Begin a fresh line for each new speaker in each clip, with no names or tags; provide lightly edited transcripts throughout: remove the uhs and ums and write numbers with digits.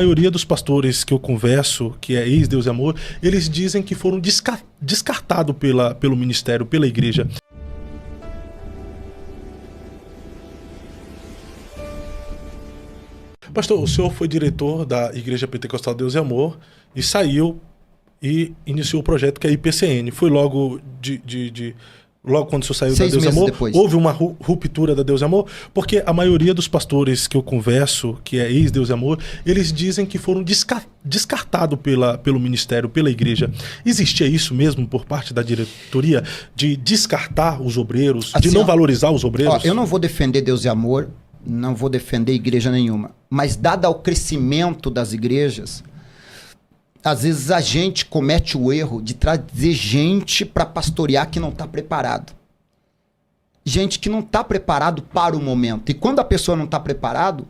A maioria dos pastores que eu converso, que é ex-Deus e Amor, eles dizem que foram descartados pelo ministério, pela igreja. Pastor, o senhor foi diretor da Igreja Pentecostal Deus e Amor e saiu e iniciou o projeto que é a IPCN. Foi logo logo quando o senhor saiu da Deus e Amor, depois houve uma ruptura da Deus e Amor, porque a maioria dos pastores que eu converso, que é ex-Deus e Amor, eles dizem que foram descartados pelo ministério, pela igreja. Existia isso mesmo por parte da diretoria, de descartar os obreiros, assim, de não valorizar os obreiros?
Eu não vou defender Deus e Amor, não vou defender igreja nenhuma, mas dado ao crescimento das igrejas, às vezes a gente comete o erro de trazer gente para pastorear que não está preparado. Gente que não está preparado para o momento. E quando a pessoa não está preparado,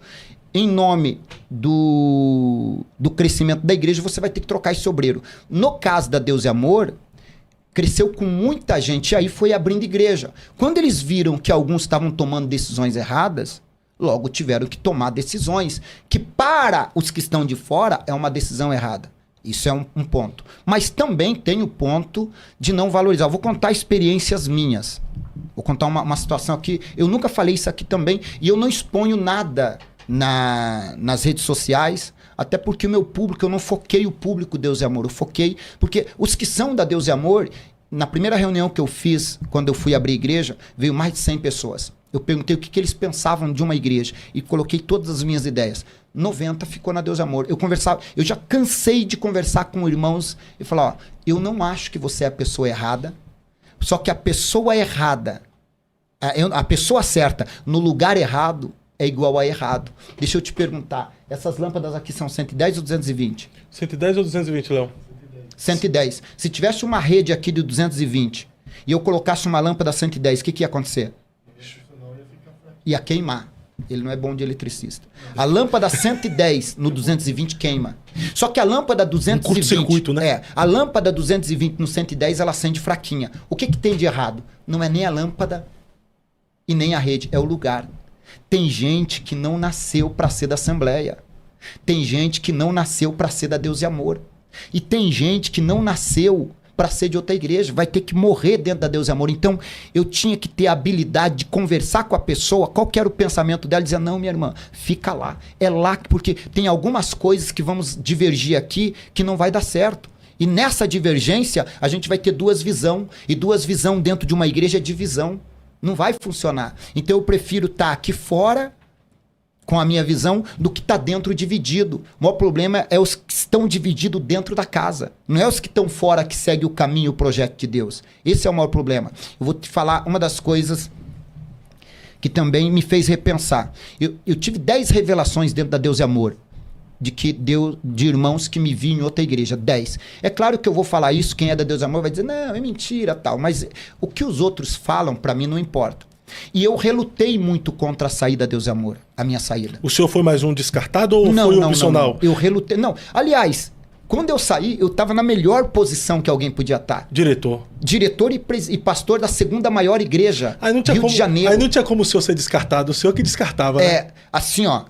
em nome do crescimento da igreja, você vai ter que trocar esse obreiro. No caso da Deus e Amor, cresceu com muita gente e aí foi abrindo igreja. Quando eles viram que alguns estavam tomando decisões erradas, logo tiveram que tomar decisões que para os que estão de fora é uma decisão errada. Isso é um ponto. Mas também tem o ponto de não valorizar. Eu vou contar experiências minhas. Vou contar uma situação aqui. Eu nunca falei isso aqui também. E eu não exponho nada nas redes sociais. Até porque o meu público, eu não foquei o público Deus e Amor. Eu foquei... Porque os que são da Deus e Amor, na primeira reunião que eu fiz, quando eu fui abrir igreja, veio mais de 100 pessoas. Eu perguntei o que eles pensavam de uma igreja. E coloquei todas as minhas ideias. 90 ficou na Deus e Amor. Eu já cansei de conversar com irmãos e falar, ó, eu não acho que você é a pessoa errada, só que a pessoa errada, a pessoa certa no lugar errado é igual a errado. Deixa eu te perguntar, essas lâmpadas aqui são 110 ou 220?
110 ou 220, Léo?
110. Se tivesse uma rede aqui de 220 e eu colocasse uma lâmpada 110, o que ia acontecer? Ia queimar. Ele não é bom de eletricista. A lâmpada 110 no 220 queima. Só que a lâmpada 220... Um
curto-circuito, né?
A lâmpada 220 no 110, ela acende fraquinha. O que tem de errado? Não é nem a lâmpada e nem a rede, é o lugar. Tem gente que não nasceu para ser da Assembleia. Tem gente que não nasceu para ser da Deus e Amor. E tem gente que não nasceu para ser de outra igreja, vai ter que morrer dentro da Deus e Amor. Então, eu tinha que ter a habilidade de conversar com a pessoa, qual que era o pensamento dela, dizer, não, minha irmã, fica lá. É lá, porque tem algumas coisas que vamos divergir aqui que não vai dar certo. E nessa divergência, a gente vai ter duas visões, e duas visões dentro de uma igreja é divisão. Não vai funcionar. Então, eu prefiro estar aqui fora, com a minha visão, do que está dentro dividido. O maior problema é os que estão divididos dentro da casa. Não é os que estão fora que seguem o caminho, o projeto de Deus. Esse é o maior problema. Eu vou te falar uma das coisas que também me fez repensar. Eu tive 10 revelações dentro da Deus e Amor, de irmãos que me viam em outra igreja. 10. É claro que eu vou falar isso, quem é da Deus e Amor vai dizer, não, é mentira, tal. Mas o que os outros falam, para mim, não importa. E eu relutei muito contra a saída Deus e Amor, a minha saída.
O senhor foi mais um descartado ou foi opcional?
Não. Eu relutei. Não, aliás, quando eu saí, eu estava na melhor posição que alguém podia estar.
Diretor.
Diretor e pastor da segunda maior igreja, Rio de Janeiro.
Aí não tinha como o senhor ser descartado, o senhor que descartava, né?
Assim, ó.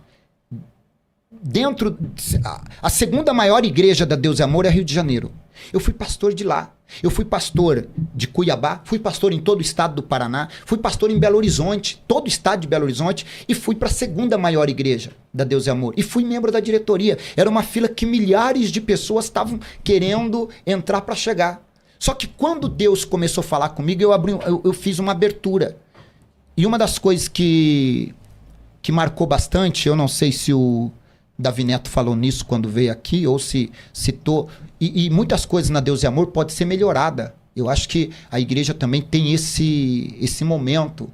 A segunda maior igreja da Deus e Amor é Rio de Janeiro. Eu fui pastor de lá. Eu fui pastor de Cuiabá, fui pastor em todo o estado do Paraná, fui pastor em Belo Horizonte, todo o estado de Belo Horizonte, e fui para a segunda maior igreja da Deus e Amor. E fui membro da diretoria. Era uma fila que milhares de pessoas estavam querendo entrar para chegar. Só que quando Deus começou a falar comigo, eu fiz uma abertura. E uma das coisas que marcou bastante, eu não sei se o Davi Neto falou nisso quando veio aqui, ou se citou, e muitas coisas na Deus e Amor pode ser melhorada. Eu acho que a igreja também tem esse momento.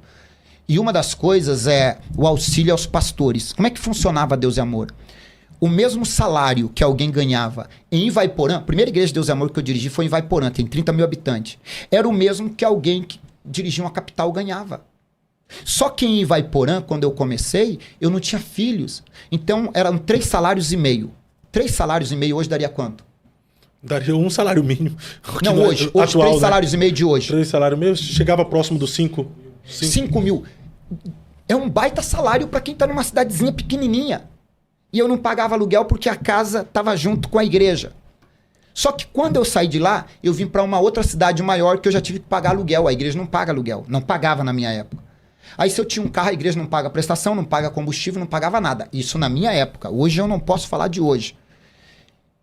E uma das coisas é o auxílio aos pastores. Como é que funcionava a Deus e Amor? O mesmo salário que alguém ganhava em Ivaiporã, a primeira igreja de Deus e Amor que eu dirigi foi em Ivaiporã, tem 30 mil habitantes. Era o mesmo que alguém que dirigia uma capital ganhava. Só que em Ivaiporã, quando eu comecei, eu não tinha filhos. Então, eram 3 salários e meio. 3 salários e meio hoje daria quanto?
Daria um salário mínimo.
Não, hoje 3 salários e meio de hoje.
3 salários e meio, chegava próximo dos 5.
5 mil. É um baita salário para quem está numa cidadezinha pequenininha. E eu não pagava aluguel porque a casa estava junto com a igreja. Só que quando eu saí de lá, eu vim para uma outra cidade maior que eu já tive que pagar aluguel. A igreja não paga aluguel. Não pagava na minha época. Aí se eu tinha um carro, a igreja não paga prestação, não paga combustível, não pagava nada. Isso na minha época. Hoje eu não posso falar de hoje.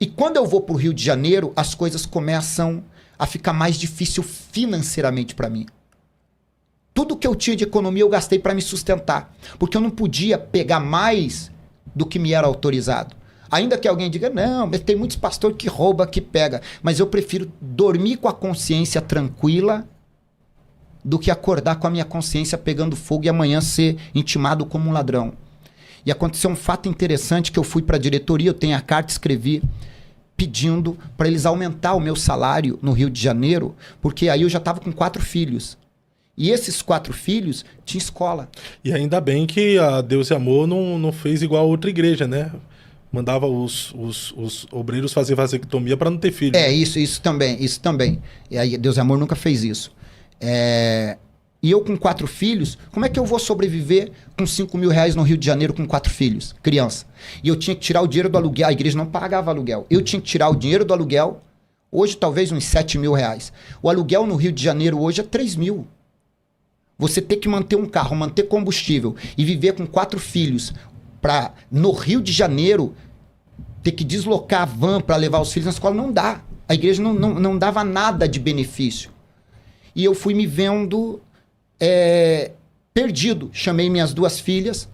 E quando eu vou para o Rio de Janeiro, as coisas começam a ficar mais difícil financeiramente para mim. Tudo que eu tinha de economia eu gastei para me sustentar. Porque eu não podia pegar mais do que me era autorizado. Ainda que alguém diga, não, mas tem muitos pastores que roubam, que pega. Mas eu prefiro dormir com a consciência tranquila do que acordar com a minha consciência pegando fogo e amanhã ser intimado como um ladrão. E aconteceu um fato interessante que eu fui para a diretoria, eu tenho a carta, escrevi pedindo para eles aumentar o meu salário no Rio de Janeiro, porque aí eu já estava com 4 filhos. E esses 4 filhos tinham escola.
E ainda bem que a Deus e Amor não fez igual a outra igreja, né? Mandava os obreiros fazer vasectomia para não ter filho.
É, né? isso também. E aí Deus e Amor nunca fez isso. E eu com 4 filhos, como é que eu vou sobreviver com 5 mil reais no Rio de Janeiro com 4 filhos, criança? E eu tinha que tirar o dinheiro do aluguel, a igreja não pagava aluguel. Eu tinha que tirar o dinheiro do aluguel, hoje talvez uns 7 mil reais. O aluguel no Rio de Janeiro hoje é 3 mil. Você ter que manter um carro, manter combustível e viver com 4 filhos para no Rio de Janeiro ter que deslocar a van para levar os filhos na escola, não dá. A igreja não dava nada de benefício. E eu fui me vendo perdido. Chamei minhas 2 filhas,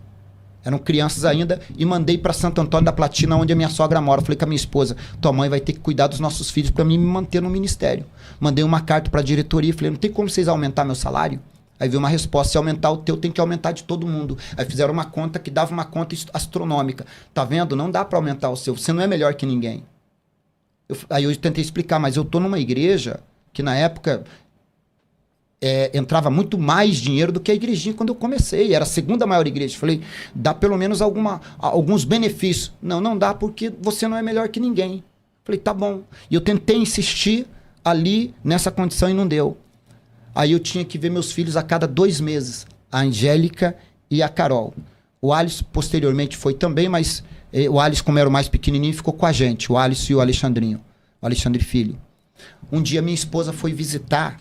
eram crianças ainda, e mandei para Santo Antônio da Platina, onde a minha sogra mora. Falei com a minha esposa, tua mãe vai ter que cuidar dos nossos filhos para mim me manter no ministério. Mandei uma carta para a diretoria, falei, não tem como vocês aumentar meu salário? Aí veio uma resposta, se aumentar o teu, tem que aumentar de todo mundo. Aí fizeram uma conta que dava uma conta astronômica. Tá vendo? Não dá para aumentar o seu, você não é melhor que ninguém. Aí eu tentei explicar, mas eu tô numa igreja que na época entrava muito mais dinheiro do que a igrejinha quando eu comecei. Era a 2ª maior igreja. Falei, dá pelo menos alguns benefícios. Não dá porque você não é melhor que ninguém. Falei, tá bom. E eu tentei insistir ali nessa condição e não deu. Aí eu tinha que ver meus filhos a cada 2 meses. A Angélica e a Carol. O Alisson posteriormente foi também, mas o Alisson, como era o mais pequenininho, ficou com a gente. O Alisson e o Alexandrinho. O Alexandre Filho. Um dia minha esposa foi visitar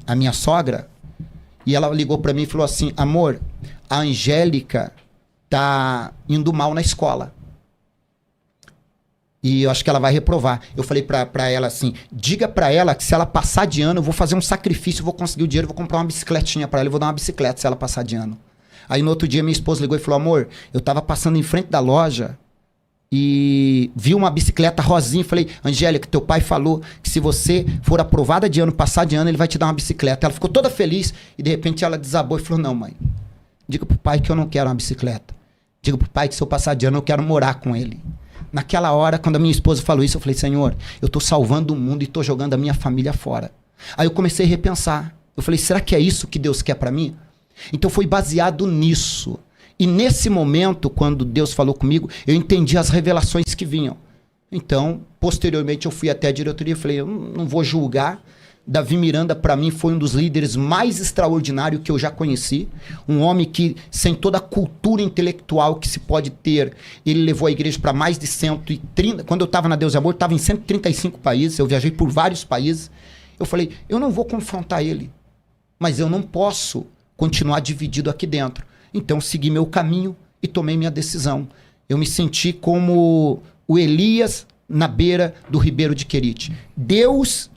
a minha sogra e ela ligou para mim e falou assim, amor, a Angélica tá indo mal na escola. E eu acho que ela vai reprovar. Eu falei pra ela assim, diga pra ela que se ela passar de ano, eu vou fazer um sacrifício, eu vou conseguir o dinheiro, vou comprar uma bicicletinha pra ela, eu vou dar uma bicicleta se ela passar de ano. Aí no outro dia minha esposa ligou e falou, amor, eu tava passando em frente da loja e vi uma bicicleta rosinha e falei, Angélica, teu pai falou que se você for aprovada de ano, passar de ano, ele vai te dar uma bicicleta. Ela ficou toda feliz e de repente ela desabou e falou, não mãe, diga pro pai que eu não quero uma bicicleta. Diga pro pai que se eu passar de ano, eu quero morar com ele. Naquela hora, quando a minha esposa falou isso, eu falei, Senhor, eu tô salvando o mundo e tô jogando a minha família fora. Aí eu comecei a repensar. Eu falei, será que é isso que Deus quer para mim? Então foi baseado nisso. E nesse momento, quando Deus falou comigo, eu entendi as revelações que vinham. Então, posteriormente, eu fui até a diretoria e falei, eu não vou julgar. Davi Miranda, para mim, foi um dos líderes mais extraordinários que eu já conheci. Um homem que, sem toda a cultura intelectual que se pode ter, ele levou a igreja para mais de 130... Quando eu estava na Deus e Amor, eu estava em 135 países, eu viajei por vários países. Eu falei, eu não vou confrontar ele, mas eu não posso continuar dividido aqui dentro. Então, segui meu caminho e tomei minha decisão. Eu me senti como o Elias na beira do ribeiro de Querite. Deus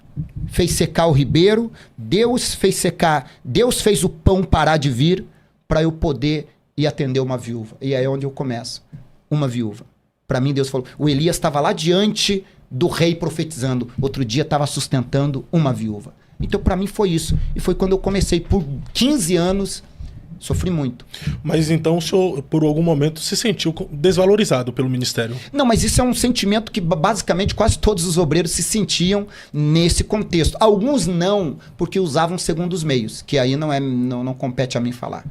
fez secar o ribeiro, Deus fez o pão parar de vir para eu poder ir atender uma viúva. E aí é onde eu começo. Uma viúva. Para mim, Deus falou, o Elias estava lá diante do rei profetizando. Outro dia estava sustentando uma viúva. Então, para mim, foi isso. E foi quando eu comecei. Por 15 anos, sofri muito.
Mas então o senhor, por algum momento, se sentiu desvalorizado pelo ministério?
Não, mas isso é um sentimento que basicamente quase todos os obreiros se sentiam nesse contexto. Alguns não, porque usavam segundo os meios, que aí não compete a mim falar.